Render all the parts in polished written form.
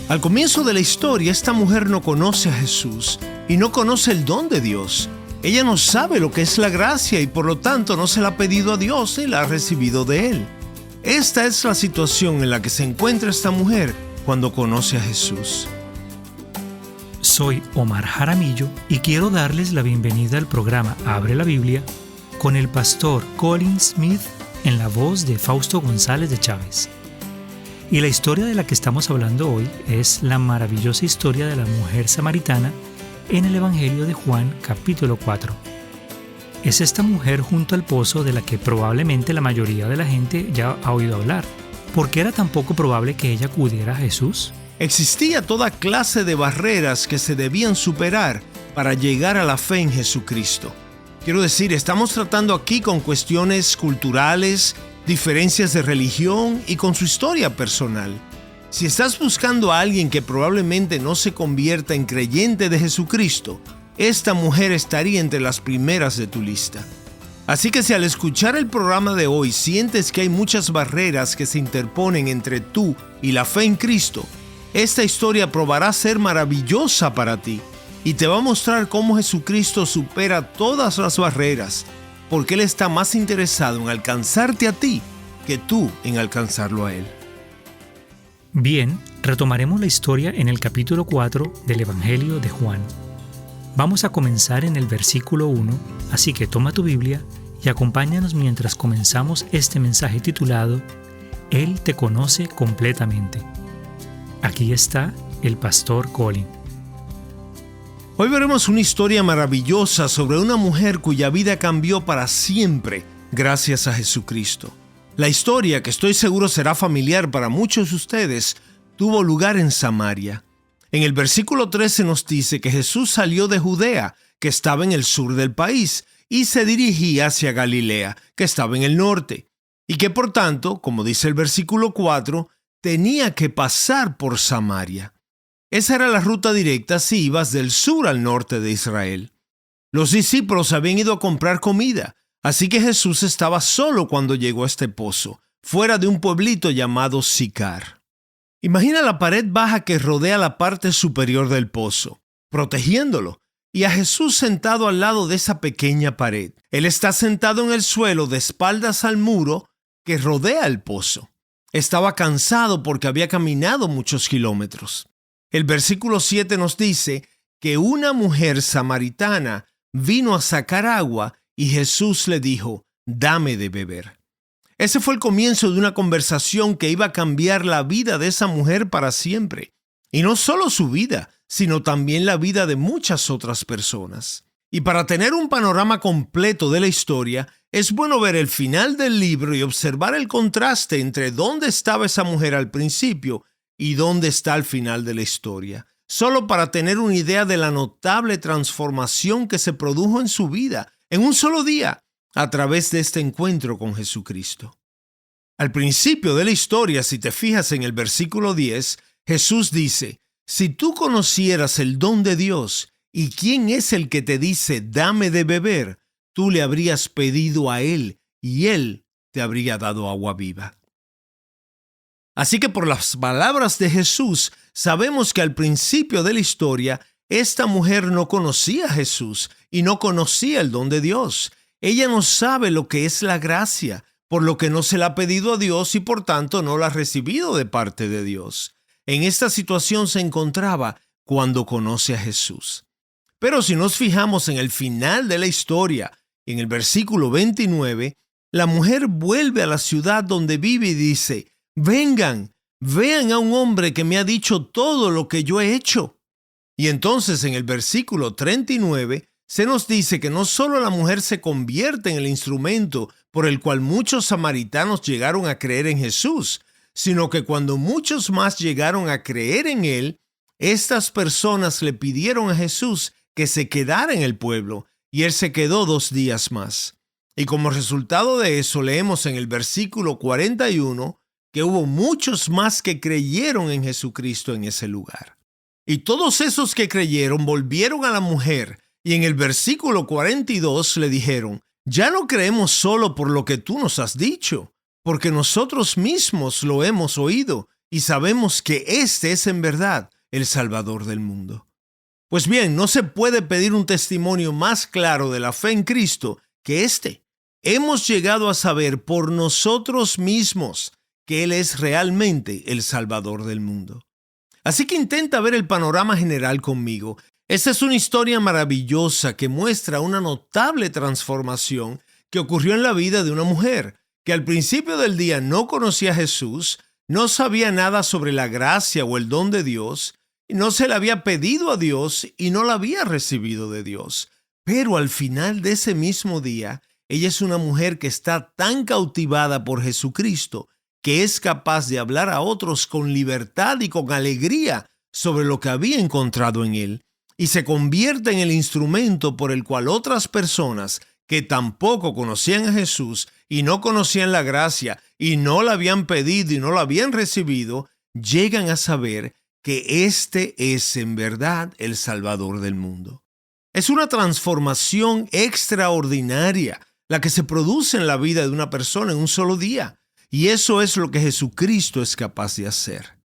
Al comienzo de la historia, esta mujer no conoce a Jesús y no conoce el don de Dios. Ella no sabe lo que es la gracia y por lo tanto no se la ha pedido a Dios ni la ha recibido de Él. Esta es la situación en la que se encuentra esta mujer cuando conoce a Jesús. Soy Omar Jaramillo y quiero darles la bienvenida al programa Abre la Biblia con el pastor Colin Smith en la voz de Fausto González de Chávez. Y la historia de la que estamos hablando hoy es la maravillosa historia de la mujer samaritana en el Evangelio de Juan, capítulo 4. Es esta mujer junto al pozo de la que probablemente la mayoría de la gente ya ha oído hablar. ¿Por qué era tan poco probable que ella acudiera a Jesús? Existía toda clase de barreras que se debían superar para llegar a la fe en Jesucristo. Quiero decir, estamos tratando aquí con cuestiones culturales, diferencias de religión y con su historia personal. Si estás buscando a alguien que probablemente no se convierta en creyente de Jesucristo, esta mujer estaría entre las primeras de tu lista. Así que si al escuchar el programa de hoy sientes que hay muchas barreras que se interponen entre tú y la fe en Cristo, esta historia probará ser maravillosa para ti y te va a mostrar cómo Jesucristo supera todas las barreras, porque Él está más interesado en alcanzarte a ti que tú en alcanzarlo a Él. Bien, retomaremos la historia en el capítulo 4 del Evangelio de Juan. Vamos a comenzar en el versículo 1, así que toma tu Biblia y acompáñanos mientras comenzamos este mensaje titulado Él te conoce completamente. Aquí está el pastor Colin. Hoy veremos una historia maravillosa sobre una mujer cuya vida cambió para siempre gracias a Jesucristo. La historia, que estoy seguro será familiar para muchos de ustedes, tuvo lugar en Samaria. En el versículo 13 nos dice que Jesús salió de Judea, que estaba en el sur del país, y se dirigía hacia Galilea, que estaba en el norte, y que por tanto, como dice el versículo 4, tenía que pasar por Samaria. Esa era la ruta directa si ibas del sur al norte de Israel. Los discípulos habían ido a comprar comida, así que Jesús estaba solo cuando llegó a este pozo, fuera de un pueblito llamado Sicar. Imagina la pared baja que rodea la parte superior del pozo, protegiéndolo, y a Jesús sentado al lado de esa pequeña pared. Él está sentado en el suelo de espaldas al muro que rodea el pozo. Estaba cansado porque había caminado muchos kilómetros. El versículo 7 nos dice que una mujer samaritana vino a sacar agua y Jesús le dijo, dame de beber. Ese fue el comienzo de una conversación que iba a cambiar la vida de esa mujer para siempre. Y no solo su vida, sino también la vida de muchas otras personas. Y para tener un panorama completo de la historia, es bueno ver el final del libro y observar el contraste entre dónde estaba esa mujer al principio y dónde está al final de la historia, solo para tener una idea de la notable transformación que se produjo en su vida en un solo día a través de este encuentro con Jesucristo. Al principio de la historia, si te fijas en el versículo 10, Jesús dice, si tú conocieras el don de Dios y quién es el que te dice, dame de beber, tú le habrías pedido a Él y Él te habría dado agua viva. Así que por las palabras de Jesús, sabemos que al principio de la historia, esta mujer no conocía a Jesús y no conocía el don de Dios. Ella no sabe lo que es la gracia, por lo que no se la ha pedido a Dios y por tanto no la ha recibido de parte de Dios. En esta situación se encontraba cuando conoce a Jesús. Pero si nos fijamos en el final de la historia, en el versículo 29, la mujer vuelve a la ciudad donde vive y dice, vengan, vean a un hombre que me ha dicho todo lo que yo he hecho. Y entonces en el versículo 39 se nos dice que no solo la mujer se convierte en el instrumento por el cual muchos samaritanos llegaron a creer en Jesús, sino que cuando muchos más llegaron a creer en Él, estas personas le pidieron a Jesús que se quedara en el pueblo, y Él se quedó 2 días más. Y como resultado de eso leemos en el versículo 41 que hubo muchos más que creyeron en Jesucristo en ese lugar. Y todos esos que creyeron volvieron a la mujer y en el versículo 42 le dijeron, ya no creemos solo por lo que tú nos has dicho, porque nosotros mismos lo hemos oído y sabemos que este es en verdad el Salvador del mundo. Pues bien, no se puede pedir un testimonio más claro de la fe en Cristo que este. Hemos llegado a saber por nosotros mismos que Él es realmente el Salvador del mundo. Así que intenta ver el panorama general conmigo. Esta es una historia maravillosa que muestra una notable transformación que ocurrió en la vida de una mujer que al principio del día no conocía a Jesús, no sabía nada sobre la gracia o el don de Dios, no se le había pedido a Dios y no la había recibido de Dios. Pero al final de ese mismo día, ella es una mujer que está tan cautivada por Jesucristo que es capaz de hablar a otros con libertad y con alegría sobre lo que había encontrado en Él, y se convierte en el instrumento por el cual otras personas que tampoco conocían a Jesús y no conocían la gracia y no la habían pedido y no la habían recibido, llegan a saber que este es en verdad el Salvador del mundo. Es una transformación extraordinaria la que se produce en la vida de una persona en un solo día, y eso es lo que Jesucristo es capaz de hacer.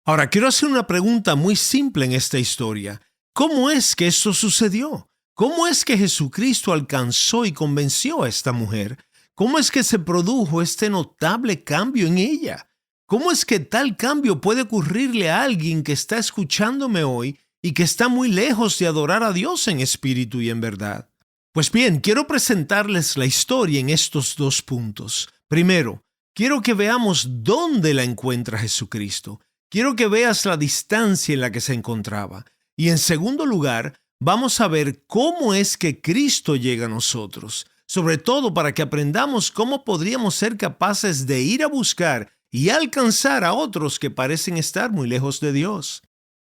Ahora, quiero hacer una pregunta muy simple en esta historia. ¿Cómo es que esto sucedió? ¿Cómo es que Jesucristo alcanzó y convenció a esta mujer? ¿Cómo es que se produjo este notable cambio en ella? ¿Cómo es que tal cambio puede ocurrirle a alguien que está escuchándome hoy y que está muy lejos de adorar a Dios en espíritu y en verdad? Pues bien, quiero presentarles la historia en estos dos puntos. Primero, quiero que veamos dónde la encuentra Jesucristo. Quiero que veas la distancia en la que se encontraba. Y en segundo lugar, vamos a ver cómo es que Cristo llega a nosotros, sobre todo para que aprendamos cómo podríamos ser capaces de ir a buscar y alcanzar a otros que parecen estar muy lejos de Dios.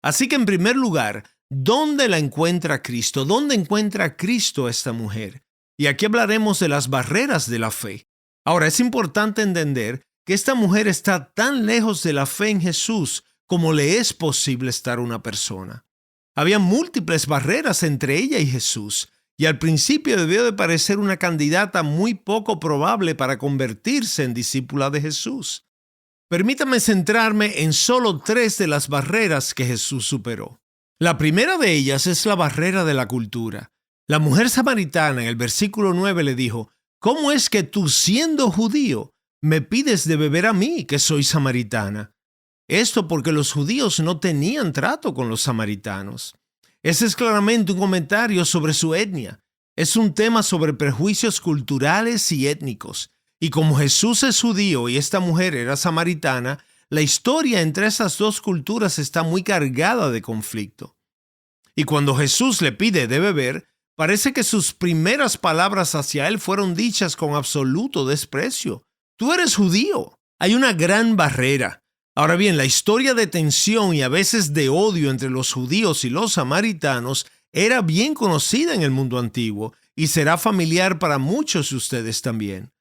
Así que en primer lugar, ¿dónde la encuentra Cristo? ¿Dónde encuentra Cristo a esta mujer? Y aquí hablaremos de las barreras de la fe. Ahora, es importante entender que esta mujer está tan lejos de la fe en Jesús como le es posible estar una persona. Había múltiples barreras entre ella y Jesús, y al principio debió de parecer una candidata muy poco probable para convertirse en discípula de Jesús. Permítame centrarme en solo 3 de las barreras que Jesús superó. La primera de ellas es la barrera de la cultura. La mujer samaritana en el versículo 9 le dijo: ¿Cómo es que tú, siendo judío, me pides de beber a mí, que soy samaritana? Esto porque los judíos no tenían trato con los samaritanos. Ese es claramente un comentario sobre su etnia. Es un tema sobre prejuicios culturales y étnicos. Y como Jesús es judío y esta mujer era samaritana, la historia entre esas dos culturas está muy cargada de conflicto. Y cuando Jesús le pide de beber, parece que sus primeras palabras hacia él fueron dichas con absoluto desprecio. Tú eres judío. Hay una gran barrera. Ahora bien, la historia de tensión y a veces de odio entre los judíos y los samaritanos era bien conocida en el mundo antiguo y será familiar para muchos de ustedes también.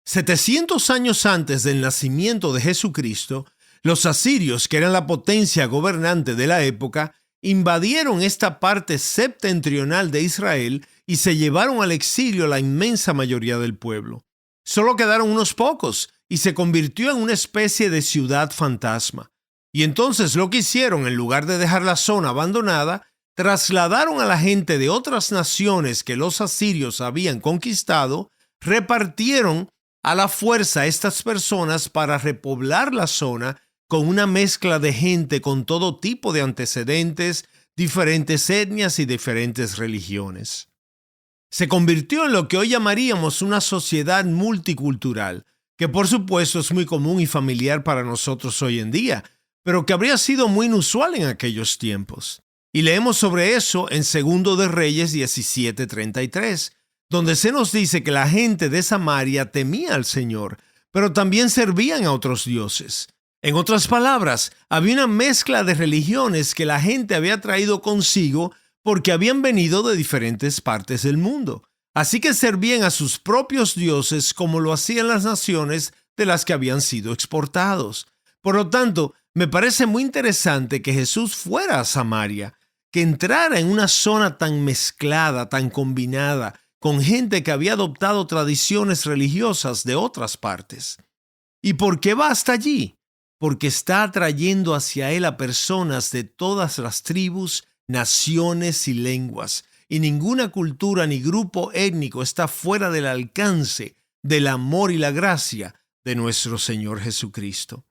700 años antes del nacimiento de Jesucristo, los asirios, que eran la potencia gobernante de la época, invadieron esta parte septentrional de Israel y se llevaron al exilio la inmensa mayoría del pueblo. Solo quedaron unos pocos y se convirtió en una especie de ciudad fantasma. Y entonces lo que hicieron, en lugar de dejar la zona abandonada, trasladaron a la gente de otras naciones que los asirios habían conquistado, repartieron a la fuerza a estas personas para repoblar la zona con una mezcla de gente con todo tipo de antecedentes, diferentes etnias y diferentes religiones. Se convirtió en lo que hoy llamaríamos una sociedad multicultural, que por supuesto es muy común y familiar para nosotros hoy en día, pero que habría sido muy inusual en aquellos tiempos. Y leemos sobre eso en 2 de Reyes 17:33, donde se nos dice que la gente de Samaria temía al Señor, pero también servían a otros dioses. En otras palabras, había una mezcla de religiones que la gente había traído consigo porque habían venido de diferentes partes del mundo. Así que servían a sus propios dioses como lo hacían las naciones de las que habían sido exportados. Por lo tanto, me parece muy interesante que Jesús fuera a Samaria, que entrara en una zona tan mezclada, tan combinada, con gente que había adoptado tradiciones religiosas de otras partes. ¿Y por qué va hasta allí? porque está atrayendo hacia él a personas de todas las tribus, naciones y lenguas, y ninguna cultura ni grupo étnico está fuera del alcance del amor y la gracia de nuestro Señor Jesucristo.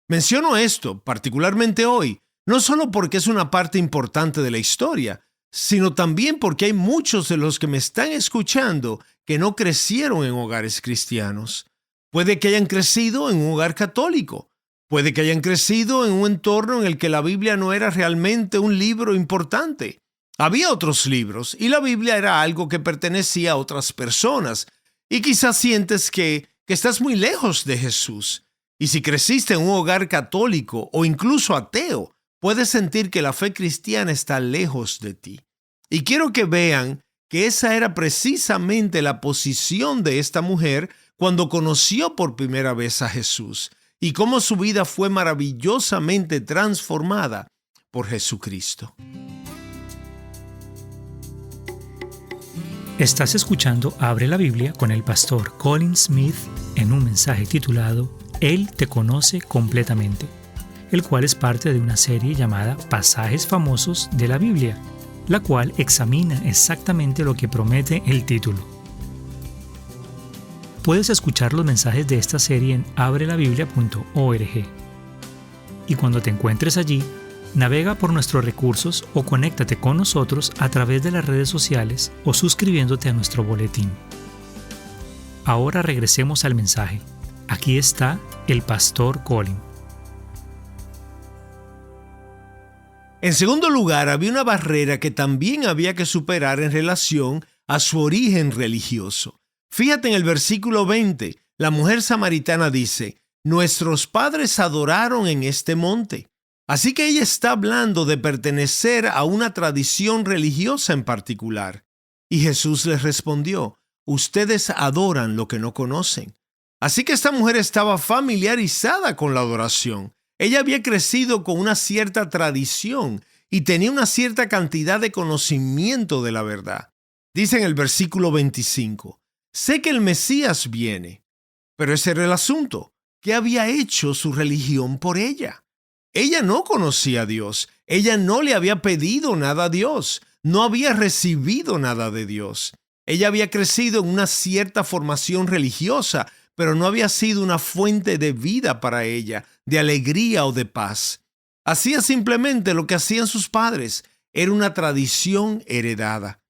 Menciono esto particularmente hoy, no solo porque es una parte importante de la historia, sino también porque hay muchos de los que me están escuchando que no crecieron en hogares cristianos. Puede que hayan crecido en un hogar católico, puede que hayan crecido en un entorno en el que la Biblia no era realmente un libro importante. Había otros libros y la Biblia era algo que pertenecía a otras personas. Y quizás sientes que estás muy lejos de Jesús. Y si creciste en un hogar católico o incluso ateo, puedes sentir que la fe cristiana está lejos de ti. Y quiero que vean que esa era precisamente la posición de esta mujer cuando conoció por primera vez a Jesús y cómo su vida fue maravillosamente transformada por Jesucristo. Estás escuchando Abre la Biblia con el pastor Colin Smith en un mensaje titulado Él te conoce completamente, el cual es parte de una serie llamada Pasajes famosos de la Biblia, la cual examina exactamente lo que promete el título. Puedes escuchar los mensajes de esta serie en abrelabiblia.org. Y cuando te encuentres allí, navega por nuestros recursos o conéctate con nosotros a través de las redes sociales o suscribiéndote a nuestro boletín. Ahora regresemos al mensaje. Aquí está el pastor Colin. En segundo lugar, había una barrera que también había que superar en relación a su origen religioso. Fíjate en el versículo 20, la mujer samaritana dice, «Nuestros padres adoraron en este monte». Así que ella está hablando de pertenecer a una tradición religiosa en particular. Y Jesús les respondió, «Ustedes adoran lo que no conocen». Así que esta mujer estaba familiarizada con la adoración. Ella había crecido con una cierta tradición y tenía una cierta cantidad de conocimiento de la verdad. Dice en el versículo 25, «Sé que el Mesías viene». Pero ese era el asunto. ¿Qué había hecho su religión por ella? Ella no conocía a Dios. Ella no le había pedido nada a Dios. No había recibido nada de Dios. Ella había crecido en una cierta formación religiosa, pero no había sido una fuente de vida para ella, de alegría o de paz. Hacía simplemente lo que hacían sus padres. Era una tradición heredada.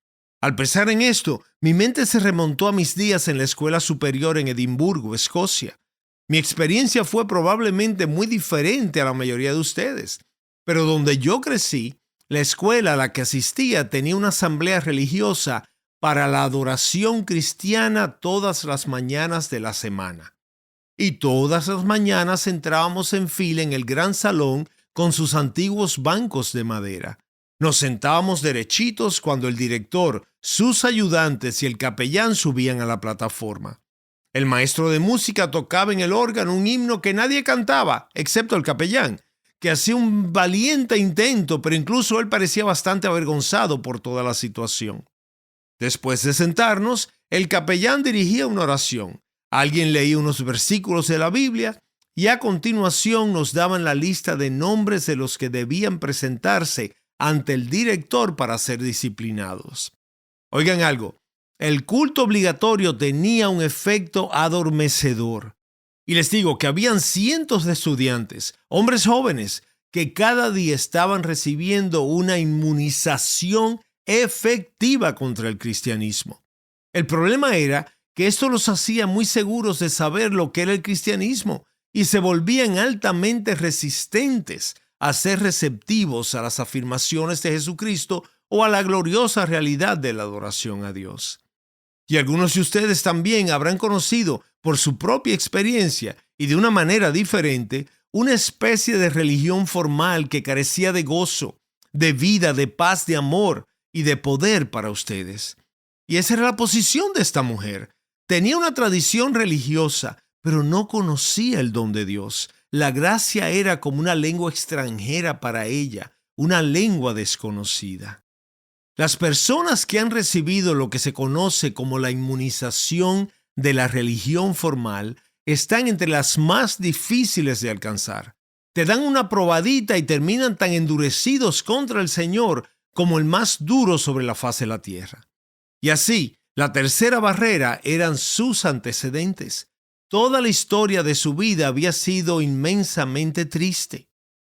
Al pensar en esto, mi mente se remontó a mis días en la escuela superior en Edimburgo, Escocia. Mi experiencia fue probablemente muy diferente a la mayoría de ustedes, pero donde yo crecí, la escuela a la que asistía tenía una asamblea religiosa para la adoración cristiana todas las mañanas de la semana. Y todas las mañanas entrábamos en fila en el gran salón con sus antiguos bancos de madera. Nos sentábamos derechitos cuando el director, sus ayudantes y el capellán subían a la plataforma. El maestro de música tocaba en el órgano un himno que nadie cantaba, excepto el capellán, que hacía un valiente intento, pero incluso él parecía bastante avergonzado por toda la situación. Después de sentarnos, el capellán dirigía una oración. Alguien leía unos versículos de la Biblia y a continuación nos daban la lista de nombres de los que debían presentarse ante el director para ser disciplinados. Oigan algo. El culto obligatorio tenía un efecto adormecedor. Y les digo que habían cientos de estudiantes, hombres jóvenes, que cada día estaban recibiendo una inmunización efectiva contra el cristianismo. El problema era que esto los hacía muy seguros de saber lo que era el cristianismo y se volvían altamente resistentes a ser receptivos a las afirmaciones de Jesucristo o a la gloriosa realidad de la adoración a Dios. Y algunos de ustedes también habrán conocido por su propia experiencia y de una manera diferente una especie de religión formal que carecía de gozo, de vida, de paz, de amor y de poder para ustedes. Y esa era la posición de esta mujer. Tenía una tradición religiosa, pero no conocía el don de Dios. La gracia era como una lengua extranjera para ella, una lengua desconocida. Las personas que han recibido lo que se conoce como la inmunización de la religión formal están entre las más difíciles de alcanzar. Te dan una probadita y terminan tan endurecidos contra el Señor como el más duro sobre la faz de la tierra. Y así, la tercera barrera eran sus antecedentes. Toda la historia de su vida había sido inmensamente triste.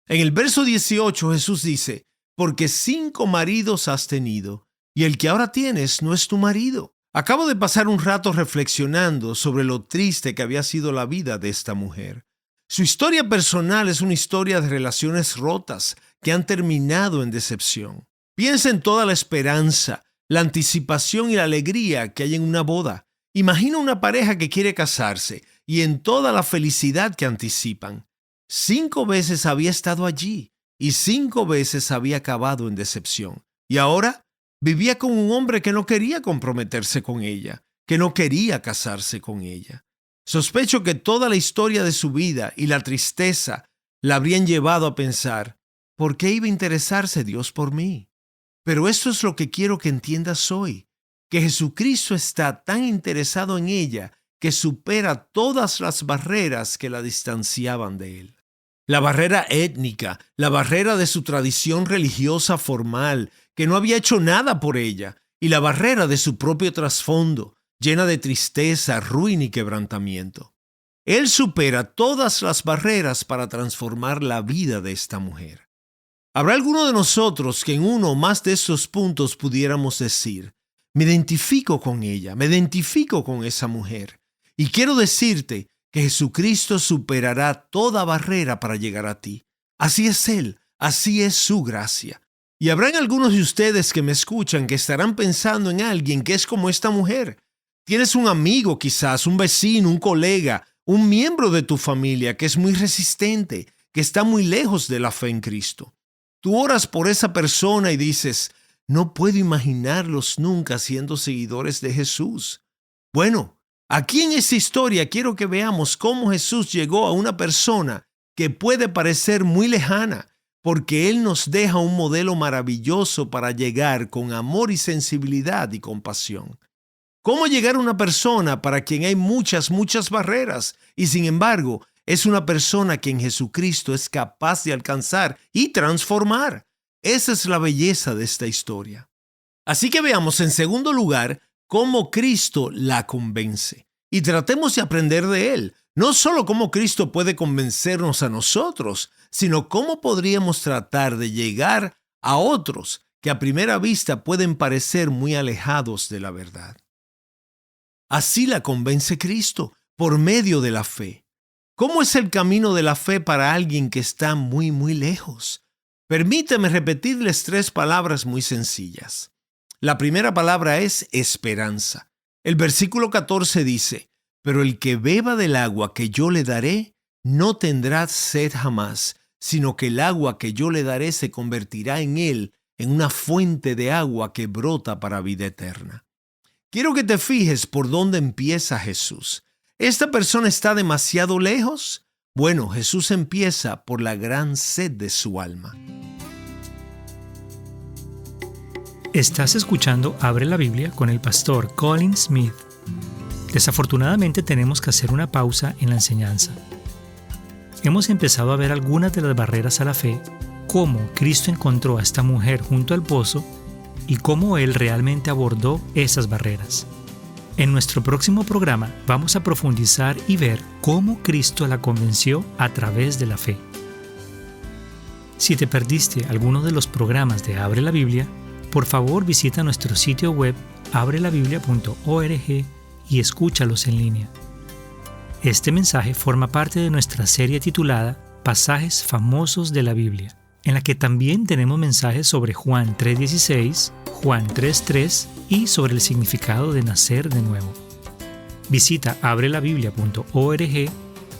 En el verso 18 Jesús dice, porque 5 maridos has tenido, y el que ahora tienes no es tu marido. Acabo de pasar un rato reflexionando sobre lo triste que había sido la vida de esta mujer. Su historia personal es una historia de relaciones rotas que han terminado en decepción. Piensa en toda la esperanza, la anticipación y la alegría que hay en una boda. Imagina una pareja que quiere casarse y en toda la felicidad que anticipan. 5 veces había estado allí y 5 veces había acabado en decepción. Y ahora vivía con un hombre que no quería comprometerse con ella, que no quería casarse con ella. Sospecho que toda la historia de su vida y la tristeza la habrían llevado a pensar, ¿por qué iba a interesarse Dios por mí? Pero esto es lo que quiero que entiendas hoy, que Jesucristo está tan interesado en ella que supera todas las barreras que la distanciaban de él. La barrera étnica, la barrera de su tradición religiosa formal, que no había hecho nada por ella, y la barrera de su propio trasfondo, llena de tristeza, ruina y quebrantamiento. Él supera todas las barreras para transformar la vida de esta mujer. Habrá alguno de nosotros que en uno o más de estos puntos pudiéramos decir, me identifico con ella, me identifico con esa mujer. Y quiero decirte que Jesucristo superará toda barrera para llegar a ti. Así es Él, así es su gracia. Y habrán algunos de ustedes que me escuchan que estarán pensando en alguien que es como esta mujer. Tienes un amigo quizás, un vecino, un colega, un miembro de tu familia que es muy resistente, que está muy lejos de la fe en Cristo. Tú oras por esa persona y dices, no puedo imaginarlos nunca siendo seguidores de Jesús. Bueno, aquí en esta historia quiero que veamos cómo Jesús llegó a una persona que puede parecer muy lejana, porque Él nos deja un modelo maravilloso para llegar con amor y sensibilidad y compasión. ¿Cómo llegar a una persona para quien hay muchas barreras y sin embargo es una persona que en Jesucristo es capaz de alcanzar y transformar? Esa es la belleza de esta historia. Así que veamos en segundo lugar cómo Cristo la convence. Y tratemos de aprender de Él. No solo cómo Cristo puede convencernos a nosotros, sino cómo podríamos tratar de llegar a otros que a primera vista pueden parecer muy alejados de la verdad. Así la convence Cristo, por medio de la fe. ¿Cómo es el camino de la fe para alguien que está muy lejos? Permítame repetirles 3 palabras muy sencillas. La primera palabra es esperanza. El versículo 14 dice, pero el que beba del agua que yo le daré, no tendrá sed jamás, sino que el agua que yo le daré se convertirá en él en una fuente de agua que brota para vida eterna. Quiero que te fijes por dónde empieza Jesús. ¿Esta persona está demasiado lejos? Bueno, Jesús empieza por la gran sed de su alma. Estás escuchando Abre la Biblia con el pastor Colin Smith. Desafortunadamente tenemos que hacer una pausa en la enseñanza. Hemos empezado a ver algunas de las barreras a la fe, cómo Cristo encontró a esta mujer junto al pozo y cómo Él realmente abordó esas barreras. En nuestro próximo programa vamos a profundizar y ver cómo Cristo la convenció a través de la fe. Si te perdiste alguno de los programas de Abre la Biblia, por favor visita nuestro sitio web abrelabiblia.org y escúchalos en línea. Este mensaje forma parte de nuestra serie titulada Pasajes famosos de la Biblia, en la que también tenemos mensajes sobre Juan 3:16, Juan 3:3 y sobre el significado de nacer de nuevo. Visita abrelabiblia.org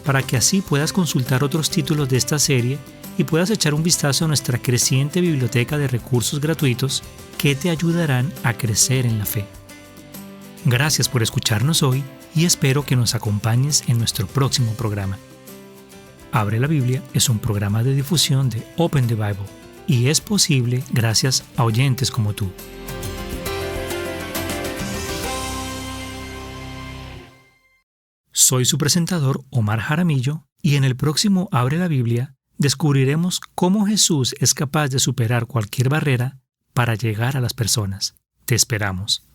para que así puedas consultar otros títulos de esta serie y puedas echar un vistazo a nuestra creciente biblioteca de recursos gratuitos que te ayudarán a crecer en la fe. Gracias por escucharnos hoy y espero que nos acompañes en nuestro próximo programa. Abre la Biblia es un programa de difusión de Open the Bible y es posible gracias a oyentes como tú. Soy su presentador Omar Jaramillo y en el próximo Abre la Biblia descubriremos cómo Jesús es capaz de superar cualquier barrera para llegar a las personas. Te esperamos.